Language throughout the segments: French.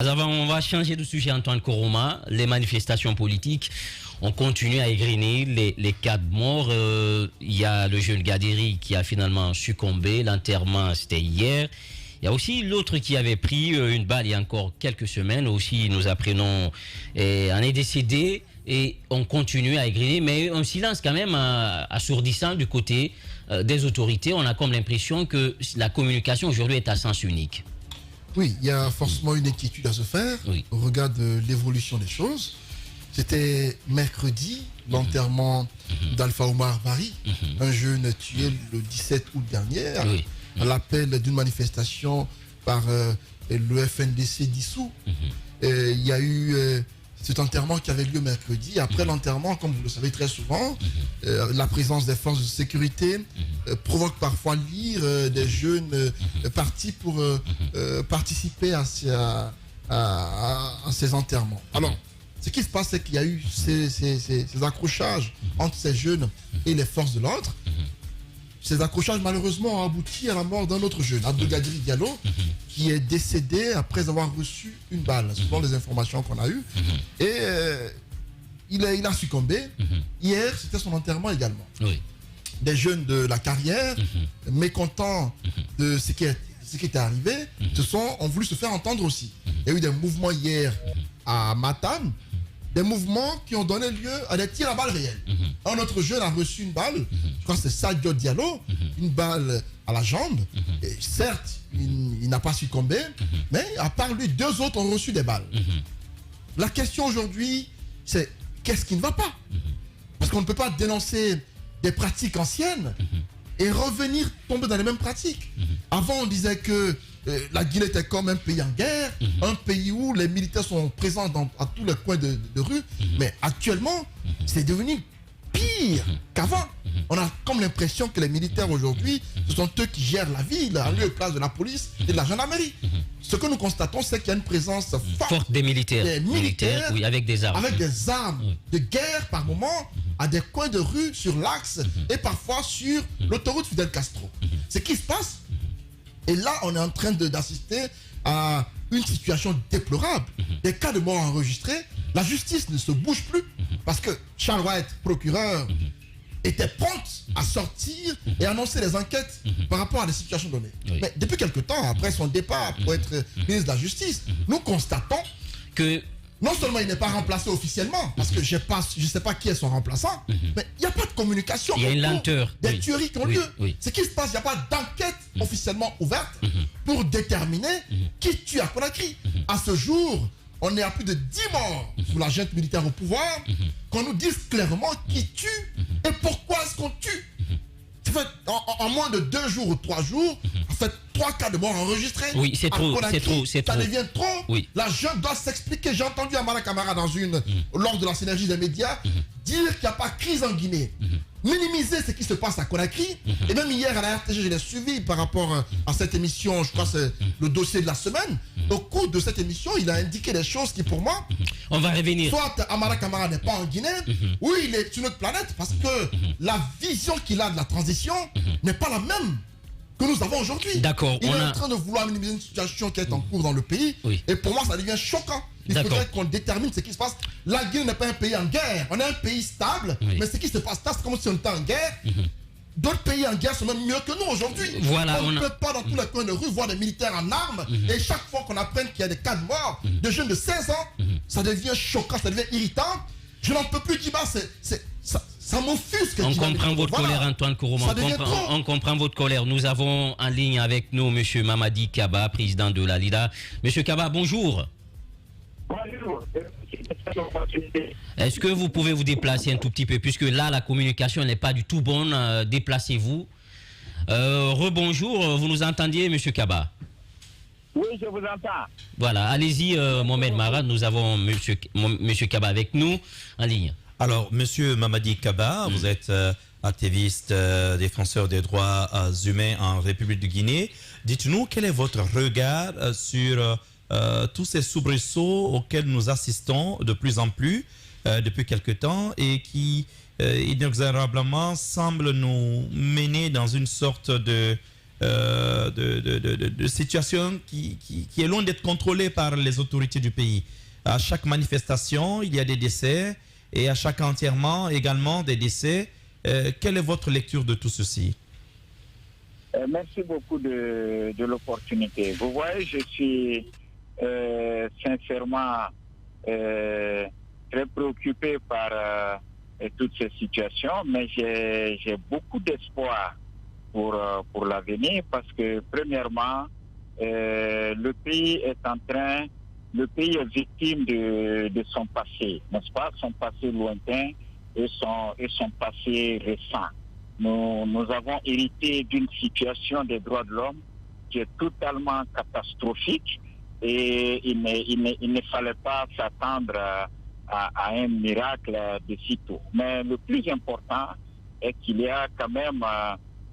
On va changer de sujet, Antoine Koroma. Les manifestations politiques, on continue à égrener les cas de mort. Il y a le jeune Gaderi qui a finalement succombé. L'enterrement, c'était hier. Il y a aussi l'autre qui avait pris une balle il y a encore quelques semaines. Aussi, nous apprenons, en est décédé. Et on continue à égrener, mais un silence quand même assourdissant du côté des autorités. On a comme l'impression que la communication aujourd'hui est à sens unique. Oui, il y a forcément une inquiétude à se faire au regard de l'évolution des choses. C'était mercredi, l'enterrement d'Alpha Omar Bari, un jeune tué le 17 août dernier, à l'appel d'une manifestation par le FNDC dissous. Il y a eu cet enterrement qui avait lieu mercredi. Après l'enterrement, comme vous le savez très souvent, la présence des forces de sécurité provoque parfois l'ire des jeunes partis pour participer à ces enterrements. Alors, ce qui se passe, c'est qu'il y a eu ces accrochages entre ces jeunes et les forces de l'ordre. Ces accrochages, malheureusement, ont abouti à la mort d'un autre jeune, Abdou Gadri Diallo, qui est décédé après avoir reçu une balle, selon les informations qu'on a eues. Et il a succombé. Hier, c'était son enterrement également. Des jeunes de la carrière, mécontents de ce qui était arrivé, ont voulu se faire entendre aussi. Il y a eu des mouvements hier à Matam, des mouvements qui ont donné lieu à des tirs à balles réelles. Un autre jeune a reçu une balle, je crois que c'est Sadio Diallo, une balle à la jambe. Et certes, il n'a pas succombé, mais à part lui, deux autres ont reçu des balles. La question aujourd'hui, c'est qu'est-ce qui ne va pas? Parce qu'on ne peut pas dénoncer des pratiques anciennes et revenir tomber dans les mêmes pratiques. Avant, on disait que la Guinée était comme un pays en guerre, un pays où les militaires sont présents à tous les coins de rue. Mais actuellement, c'est devenu pire qu'avant. On a comme l'impression que les militaires aujourd'hui, ce sont eux qui gèrent la ville, à lieu et place de la police et de la gendarmerie. Ce que nous constatons, c'est qu'il y a une présence forte des militaires. Oui, avec des armes. Avec des armes de guerre par moment, à des coins de rue, sur l'axe et parfois sur l'autoroute Fidel Castro. Ce qui se passe. Et là, on est en train d'assister à une situation déplorable. Des cas de mort enregistrés, la justice ne se bouge plus parce que Charles White, procureur, était prompte à sortir et annoncer les enquêtes par rapport à des situations données. Mais depuis quelque temps, après son départ pour être ministre de la Justice, nous constatons que non seulement il n'est pas remplacé officiellement, parce que je ne sais pas qui est son remplaçant, mais il n'y a pas de communication. Il y a une lenteur. Des tueries qui ont lieu. Ce qui se passe, il n'y a pas d'enquête officiellement ouverte pour déterminer qui tue à Conakry. À ce jour, on est à plus de 10 morts sous la junte militaire au pouvoir, qu'on nous dise clairement qui tue et pourquoi est-ce qu'on tue. En moins de 2 jours ou 3 jours, en fait, 3 cas de mort enregistrés. Oui, c'est trop, c'est trop. Ça devient trop. La junte doit s'expliquer. J'ai entendu Amara Camara lors de la synergie des médias dire qu'il n'y a pas de crise en Guinée. Minimiser ce qui se passe à Conakry. Et même hier à la RTG, je l'ai suivi par rapport à cette émission, je crois que c'est le dossier de la semaine. Au cours de cette émission, il a indiqué des choses qui pour moi, on va revenir. Soit Amara Camara n'est pas en Guinée, ou il est sur notre planète, parce que la vision qu'il a de la transition n'est pas la même que nous avons aujourd'hui. D'accord. Il est en train de vouloir minimiser une situation qui est en cours dans le pays. Et pour moi, ça devient choquant. Il faudrait qu'on détermine ce qui se passe. La Guinée n'est pas un pays en guerre. On est un pays stable. Mais ce qui se passe là, c'est comme si on était en guerre. D'autres pays en guerre sont même mieux que nous aujourd'hui. Voilà, on ne peut pas dans tous les coins de rue voir des militaires en armes. Et chaque fois qu'on apprend qu'il y a des cas de mort de jeunes de 16 ans, ça devient choquant, ça devient irritant. Je n'en peux plus, Diba. Ça m'offusque. On comprend votre colère, Antoine Koroma. On comprend votre colère. Nous avons en ligne avec nous M. Mamadi Kaba, président de la LIDA. M. Kaba, bonjour. Bonjour. Est-ce que vous pouvez vous déplacer un tout petit peu, puisque là, la communication n'est pas du tout bonne. Déplacez-vous. Rebonjour, vous nous entendiez, M. Kaba? Oui, je vous entends. Voilà, allez-y, Mohamed Mara. Nous avons M. Kaba avec nous en ligne. Alors, Monsieur Mamadi Kaba, vous êtes activiste, défenseur des droits humains en République de Guinée. Dites-nous, quel est votre regard sur tous ces soubresauts auxquels nous assistons de plus en plus depuis quelque temps et qui inexorablement semblent nous mener dans une sorte de de situation qui est loin d'être contrôlée par les autorités du pays. À chaque manifestation, il y a des décès et à chaque enterrement également des décès. Quelle est votre lecture de tout ceci? Merci beaucoup de l'opportunité. Vous voyez, je suis sincèrement très préoccupé par toutes ces situations, mais j'ai beaucoup d'espoir pour l'avenir parce que, premièrement, le pays est victime de son passé, n'est-ce pas? Son passé lointain et son passé récent. Nous avons hérité d'une situation des droits de l'homme qui est totalement catastrophique et il ne fallait pas s'attendre à un miracle de sitôt. Mais le plus important est qu'il y a quand même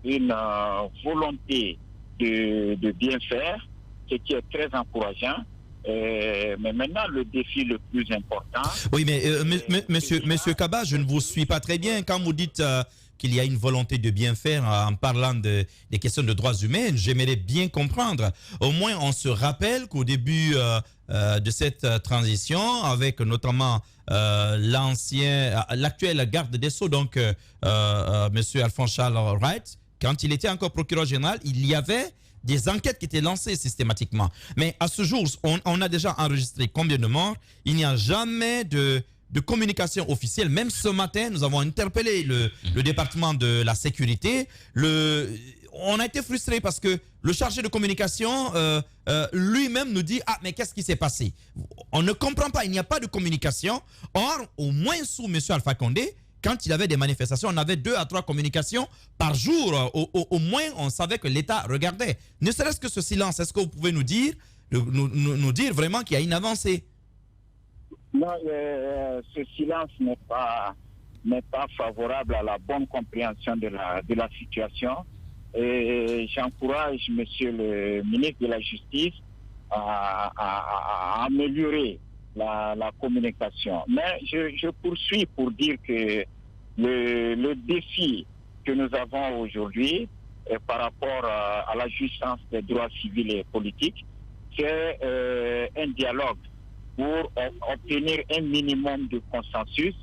une volonté de bien faire, ce qui est très encourageant. Mais maintenant, le défi le plus important... Oui, mais monsieur Kaba, je ne vous suis pas très bien. Quand vous dites qu'il y a une volonté de bien faire en parlant des questions de droits humains, j'aimerais bien comprendre. Au moins, on se rappelle qu'au début de cette transition, avec notamment l'actuel garde des Sceaux, donc monsieur Alphonse Charles Wright, quand il était encore procureur général, il y avait des enquêtes qui étaient lancées systématiquement. Mais à ce jour, on a déjà enregistré combien de morts? Il n'y a jamais de communication officielle. Même ce matin, nous avons interpellé le département de la sécurité. On a été frustrés parce que le chargé de communication lui-même nous dit « Ah, mais qu'est-ce qui s'est passé ?» On ne comprend pas, il n'y a pas de communication. Or, au moins sous M. Alpha Condé, quand il y avait des manifestations, on avait 2 à 3 communications par jour. Au moins, on savait que l'État regardait. Ne serait-ce que ce silence, est-ce que vous pouvez nous dire vraiment qu'il y a une avancée? Non, ce silence n'est pas favorable à la bonne compréhension de la situation. Et j'encourage Monsieur le ministre de la Justice à améliorer la communication. Mais je poursuis pour dire que le défi que nous avons aujourd'hui par rapport à la jouissance des droits civils et politiques, c'est un dialogue pour obtenir un minimum de consensus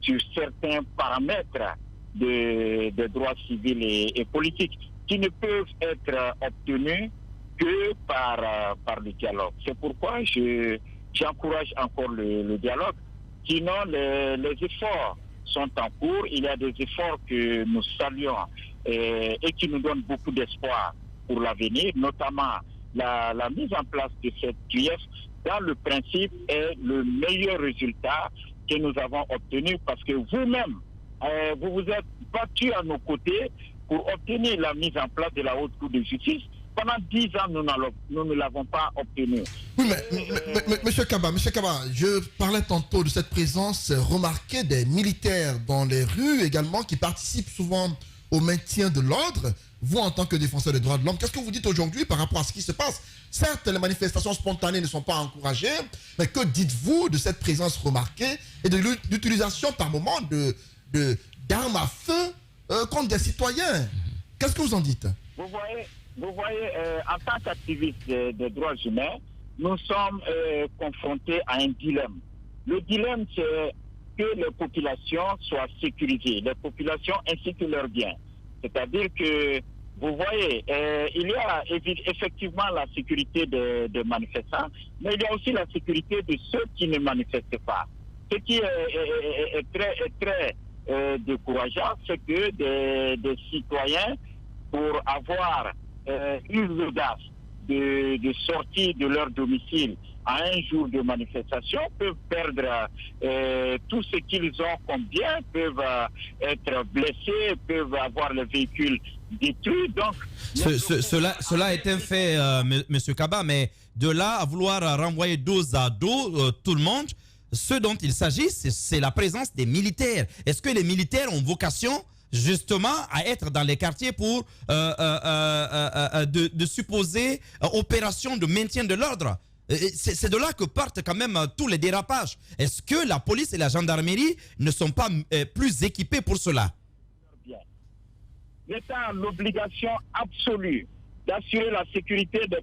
sur certains paramètres des droits civils et politiques qui ne peuvent être obtenus que par le dialogue. C'est pourquoi j'encourage encore le dialogue. Sinon, les efforts sont en cours. Il y a des efforts que nous saluons et qui nous donnent beaucoup d'espoir pour l'avenir, notamment la mise en place de cette QF dans le principe est le meilleur résultat que nous avons obtenu parce que vous-même, vous vous êtes battu à nos côtés pour obtenir la mise en place de la Haute Cour de justice. Pendant 10 ans, nous ne l'avons pas obtenu. Oui, mais Monsieur Kaba, je parlais tantôt de cette présence remarquée des militaires dans les rues également, qui participent souvent au maintien de l'ordre. Vous, en tant que défenseur des droits de l'homme, qu'est-ce que vous dites aujourd'hui par rapport à ce qui se passe? Certes, les manifestations spontanées ne sont pas encouragées, mais que dites-vous de cette présence remarquée et de l'utilisation par moment d'armes à feu contre des citoyens? Qu'est-ce que vous en dites? Vous voyez, en tant qu'activiste des droits humains, nous sommes confrontés à un dilemme. Le dilemme, c'est que les populations soient sécurisées, les populations ainsi que leurs biens. C'est-à-dire que, vous voyez, il y a effectivement la sécurité des manifestants, mais il y a aussi la sécurité de ceux qui ne manifestent pas. Ce qui est très décourageant, c'est que des citoyens, pour avoir eu l'audace de sortir de leur domicile à un jour de manifestation, peuvent perdre tout ce qu'ils ont comme bien, peuvent être blessés, peuvent avoir le véhicule détruit. Donc, cela est un fait, Monsieur Kaba, mais de là à vouloir renvoyer dos à dos tout le monde, ce dont il s'agit, c'est la présence des militaires. Est-ce que les militaires ont vocation justement à être dans les quartiers pour de supposées opérations de maintien de l'ordre? C'est de là que partent quand même tous les dérapages. Est-ce que la police et la gendarmerie ne sont pas plus équipés pour cela? L'État a l'obligation absolue d'assurer la sécurité des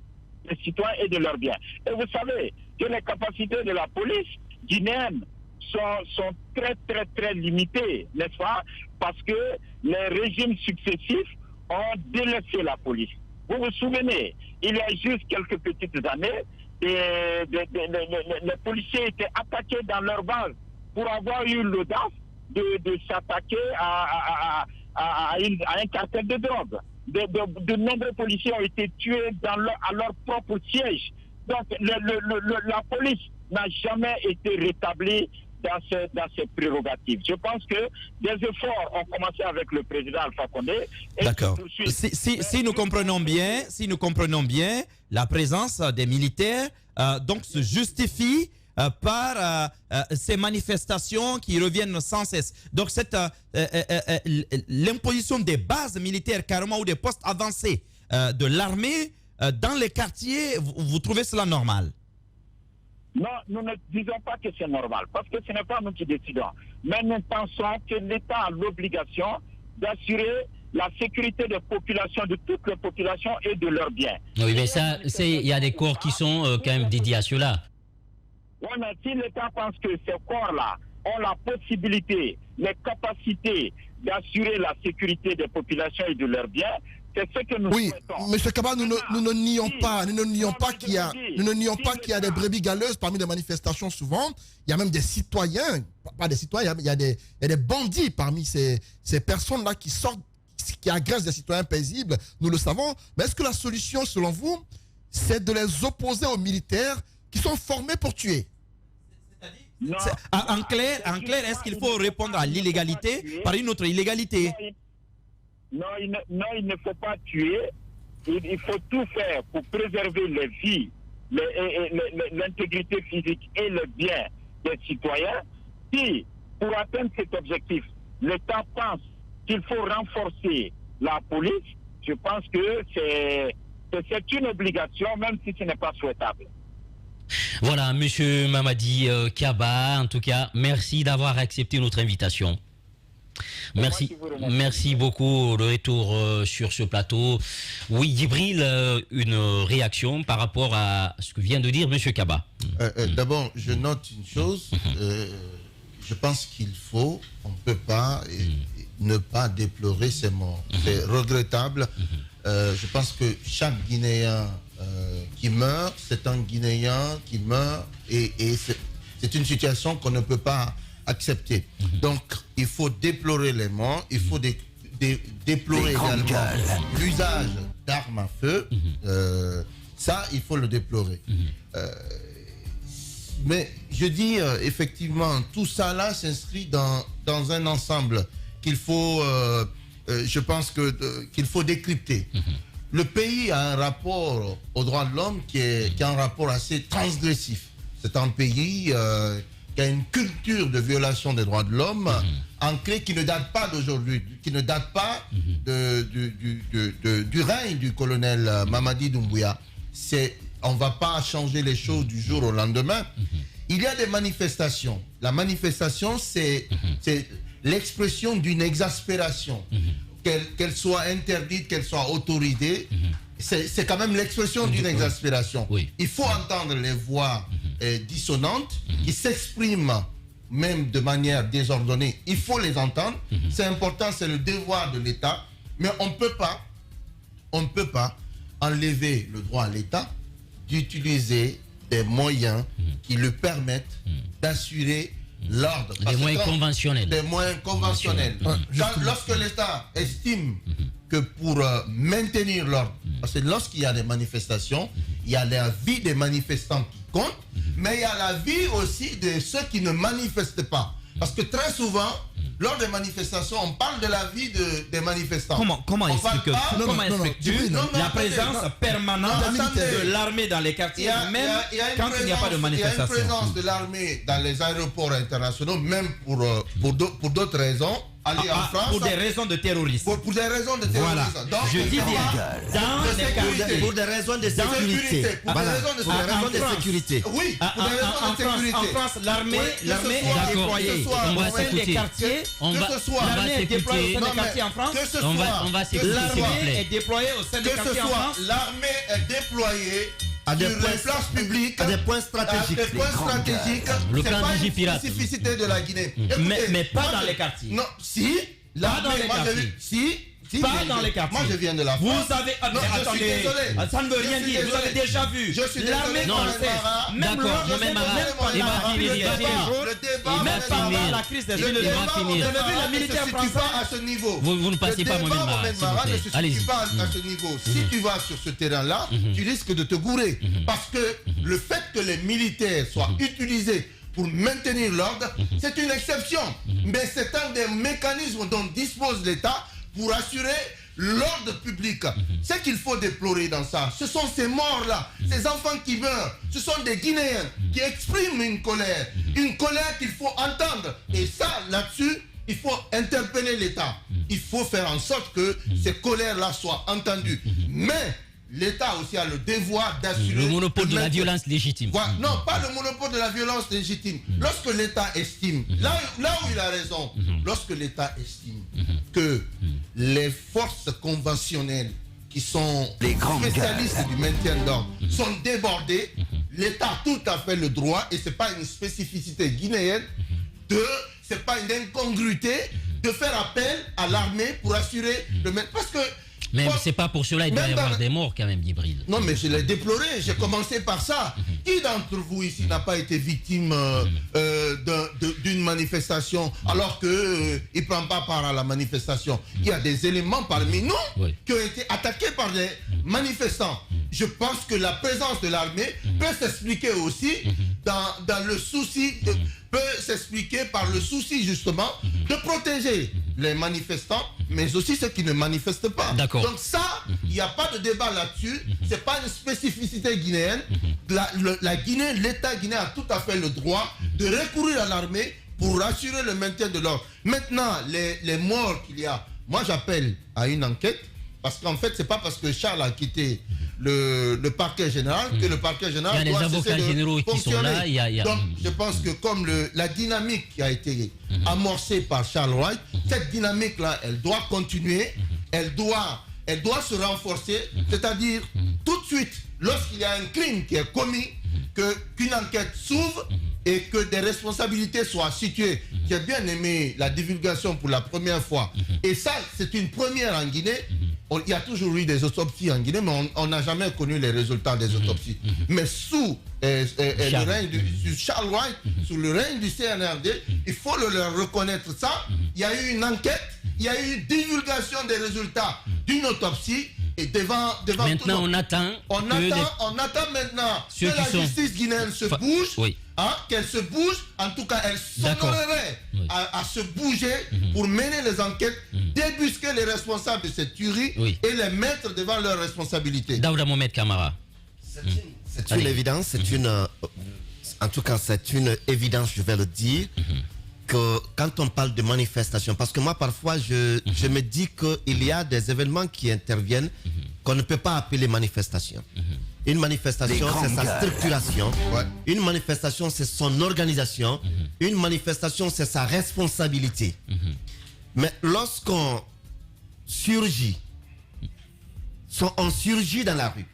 citoyens et de leurs biens. Et vous savez que les capacités de la police guinéenne sont très, très, très limitées, n'est-ce pas? Parce que les régimes successifs ont délaissé la police. Vous vous souvenez, il y a juste quelques petites années, les policiers étaient attaqués dans leur base pour avoir eu l'audace de s'attaquer à un cartel de drogue. De nombreux policiers ont été tués à leur propre siège. Donc la police n'a jamais été rétablie dans ses prérogatives. Je pense que des efforts ont commencé avec le président Alpha Condé. D'accord. Si nous comprenons bien, la présence des militaires donc se justifie par ces manifestations qui reviennent sans cesse. Donc l'imposition des bases militaires carrément ou des postes avancés de l'armée dans les quartiers, vous trouvez cela normal? Non, nous ne disons pas que c'est normal, parce que ce n'est pas nous qui décidons. Mais nous pensons que l'État a l'obligation d'assurer la sécurité des populations, de toutes les populations et de leurs biens. Oui, mais ça, il y a des corps qui sont quand même dédiés à cela. Oui, mais si l'État pense que ces corps-là ont la possibilité, les capacités d'assurer la sécurité des populations et de leurs biens, c'est ce que nous souhaitons. M. Kaba, nous ne nions pas qu'il y a des brebis galeuses parmi les manifestations souvent. Il y a même des citoyens, pas des citoyens, il y a des bandits parmi ces personnes-là qui sortent, qui agressent des citoyens paisibles, nous le savons. Mais est-ce que la solution, selon vous, c'est de les opposer aux militaires qui sont formés pour tuer? Non, en clair, est-ce qu'il faut répondre à l'illégalité par une autre illégalité? Non, il ne faut pas tuer. Il faut tout faire pour préserver les vies, l'intégrité physique et le bien des citoyens. Si, pour atteindre cet objectif, l'État pense qu'il faut renforcer la police, je pense que c'est une obligation, même si ce n'est pas souhaitable. Voilà, Monsieur Mamadi Kaba, en tout cas, merci d'avoir accepté notre invitation. Merci beaucoup. Le retour sur ce plateau. Oui, Djibril, une réaction par rapport à ce que vient de dire M. Kaba. D'abord, je note une chose. Je pense on ne peut pas ne pas déplorer ces morts. C'est regrettable. Je pense que chaque Guinéen qui meurt, c'est un Guinéen qui meurt et c'est une situation qu'on ne peut pas accepter. Donc, il faut déplorer les morts, il faut déplorer également l'usage d'armes à feu. Ça, il faut le déplorer. Mais je dis, effectivement, tout ça là s'inscrit dans un ensemble qu'il faut, je pense qu'il faut décrypter. Le pays a un rapport aux droits de l'homme qui a un rapport assez transgressif. C'est un pays qui a une culture de violation des droits de l'homme ancrée qui ne date pas d'aujourd'hui, qui ne date pas du règne du colonel Mamadi Doumbouya. On ne va pas changer les choses du jour au lendemain. Il y a des manifestations. La manifestation, c'est l'expression d'une exaspération. Qu'elle soit interdite, qu'elle soit autorisée, c'est quand même l'expression d'une exaspération. Oui. Il faut entendre les voix dissonantes qui s'expriment même de manière désordonnée. Il faut les entendre. C'est important, c'est le devoir de l'État. Mais on ne peut pas enlever le droit à l'État d'utiliser des moyens qui lui permettent d'assurer l'ordre. Des moyens conventionnels. Des moyens conventionnels. Lorsque l'État estime que pour maintenir l'ordre, parce que lorsqu'il y a des manifestations, il y a la vie des manifestants qui compte, mais il y a la vie aussi de ceux qui ne manifestent pas. Parce que très souvent, lors des manifestations, on parle de la vie des manifestants. Comment expliques-tu la présence permanente de l'armée dans les quartiers, même quand il n'y a pas de manifestation? Il y a une présence de l'armée dans les aéroports internationaux, même pour d'autres raisons. Aller en France, pour des raisons de terrorisme. Pour des raisons de terrorisme. Voilà. Donc, je dis bien, pour des raisons de sécurité. Pour des raisons de sécurité. Oui, pour des raisons de sécurité. sécurité. En France, l'armée Ouais, que l'armée ce soit- est déployée que ce soit- On va au sein des s'écouter. quartiers. On que va, ce soit- on va L'armée est déployée au s'écouter. sein Non, des mais quartiers en France. que ce On soit- va que s'écouter, ce s'il vous soit- plaît. L'armée est déployée au sein des que ce quartiers en soit France. l'armée est déployée À des sur points- les places publiques, à des points stratégiques. à des points stratégiques. Le C'est plan pas du une J-Pirate. spécificité de la Guinée. Mais pas moi, dans je- les quartiers. Non, si. Pas dans les moi, j'ai vu- quartiers. Si, Pas mais dans les quartiers. Moi, je viens de la Vous France. avez. Non, je suis attendez, désolé. ça ne veut Je rien suis dire. Vous désolé. avez déjà vu. Je suis désolé. L'armée Non, française. Même d'accord, lors de Mohamed Mara, cette il va pandémie, finir, il va finir. Le débat, même va pendant finir. la crise des Il Gilets va jaunes, finir. vous avez vu la militaire ne se situe française. pas à ce niveau. Vous ne passez Le pas débat, Mohamed Mara, Mohamed s'il vous Mara, ne plaît. se situe Allez-y. pas à ce niveau. Si tu vas sur ce terrain-là, tu risques de te gourer. Parce que le fait que les militaires soient utilisés pour maintenir l'ordre, c'est une exception. Mais c'est un des mécanismes dont dispose l'État pour assurer l'ordre public. Ce qu'il faut déplorer dans ça, ce sont ces morts-là, ces enfants qui meurent. Ce sont des Guinéens qui expriment une colère qu'il faut entendre. Et ça, là-dessus, il faut interpeller l'État. Il faut faire en sorte que ces colères-là soient entendues. Mais l'État aussi a le devoir d'assurer Le monopole de la maintien. violence légitime. Voilà. Non, pas le monopole de la violence légitime. Lorsque l'État estime, là où il a raison, lorsque l'État estime que les forces conventionnelles qui sont Les grandes spécialistes du maintien d'ordre sont débordées, l'État a tout à fait le droit, et c'est pas une spécificité guinéenne, c'est pas une incongruité de faire appel à l'armée pour assurer le maintien. Parce que Mais moi, c'est pas pour cela il doit y même dans avoir le- des morts quand même d'hybrides. non, mais je l'ai déploré. J'ai commencé par ça. Qui d'entre vous ici n'a pas été victime d'une manifestation alors qu'il ne prend pas part à la manifestation? Il y a des éléments parmi nous Oui. qui ont été attaqués par des manifestants. Je pense que la présence de l'armée peut s'expliquer aussi dans le souci, peut s'expliquer par le souci justement de protéger les manifestants, mais aussi ceux qui ne manifestent pas. D'accord. Donc ça, il n'y a pas de débat là-dessus. C'est pas une spécificité guinéenne. La Guinée, l'État guinéen a tout à fait le droit de recourir à l'armée pour assurer le maintien de l'ordre. Maintenant, les morts qu'il y a, moi j'appelle à une enquête, parce qu'en fait, c'est pas parce que Charles a quitté le parquet général que le parquet général Il y a doit les cesser avocats de généraux qui sont là, fonctionner. il y a- Donc, je pense que comme la dynamique qui a été amorcée par Charles Wright, cette dynamique-là, elle doit continuer, elle doit se renforcer, c'est-à-dire tout de suite, lorsqu'il y a un crime qui est commis, qu'une enquête s'ouvre et que des responsabilités soient situées. J'ai bien aimé la divulgation pour la première fois. Et ça, c'est une première en Guinée. Il y a toujours eu des autopsies en Guinée, mais on n'a jamais connu les résultats des autopsies. Mais sous le règne sous Charles Wright, sous le règne du CNRD, il faut leur reconnaître ça. Il y a eu une enquête, il y a eu une divulgation des résultats d'une autopsie. Et devant Maintenant, on attend. on que attend maintenant Ceux que qui la sont- justice guinéenne se bouge, Oui. hein, qu'elle se bouge. En tout cas, elle D'accord. s'honorerait Oui. à se bouger pour mener les enquêtes, débusquer les responsables de cette tuerie Oui. et les mettre devant leurs responsabilités. Daouda Mohamed Kamara. C'est Allez. une évidence, c'est une. En tout cas, c'est une évidence, je vais le dire, que quand on parle de manifestation, parce que moi, parfois, je me dis qu'il y a des événements qui interviennent qu'on ne peut pas appeler manifestation. Une manifestation, c'est sa structuration. Ouais. Une manifestation, c'est son organisation. Une manifestation, c'est sa responsabilité. Mais lorsqu'on surgit, on surgit dans la rue,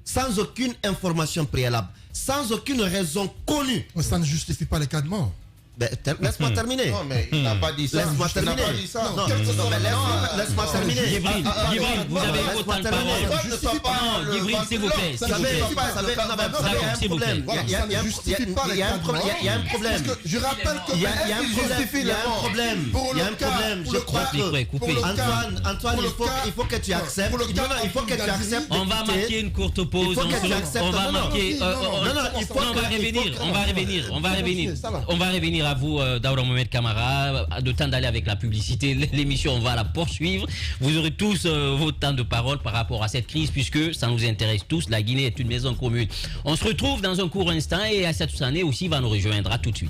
sans aucune information préalable, sans aucune raison connue. Mais ça ne justifie pas les cas de mort. Ben, laisse-moi terminer. Non, mais il n'a pas dit ça. Laisse-moi Il n'a terminer. pas dit ça. Non, Quel que non, soit mais le nom, laisse-moi terminer. Djibril, vous avez laisse-moi autant de terminer. paroles. ne soit pas Non, le Djibril, s'il vous plaît, ventriloque. s'il Vous vous savez, plaît. vous savez, non, mais vous savez, il y a un s'il vous plaît. problème. Voilà, Il y a- ça il y a ne un- justifie pas il les y a un cas de problème. mort. Il y a un problème. Parce que je rappelle que Il y a un justifie les morts. problème. Pour Il y a le un cas- problème. pour Je le crois cas- que Coupez. pour le cas- Antoine, pour le cas- il faut que tu acceptes. pour le cas Non, il faut que tu Abdul acceptes. On va d'écouter. marquer une courte pause. Il faut que on tu se- acceptes. on va Non, non, marquer. non, il faut on va que- revenir. il faut que- On va revenir. On va revenir. Ça va. On va revenir à vous, Daouda Mohamed Kamara. De temps d'aller avec la publicité. L'émission, on va la poursuivre. Vous aurez tous vos temps de parole par rapport à cette crise, puisque ça nous intéresse tous. La Guinée est une maison commune. On se retrouve dans un court instant et Assatou Sané aussi va nous rejoindre. À tout de suite.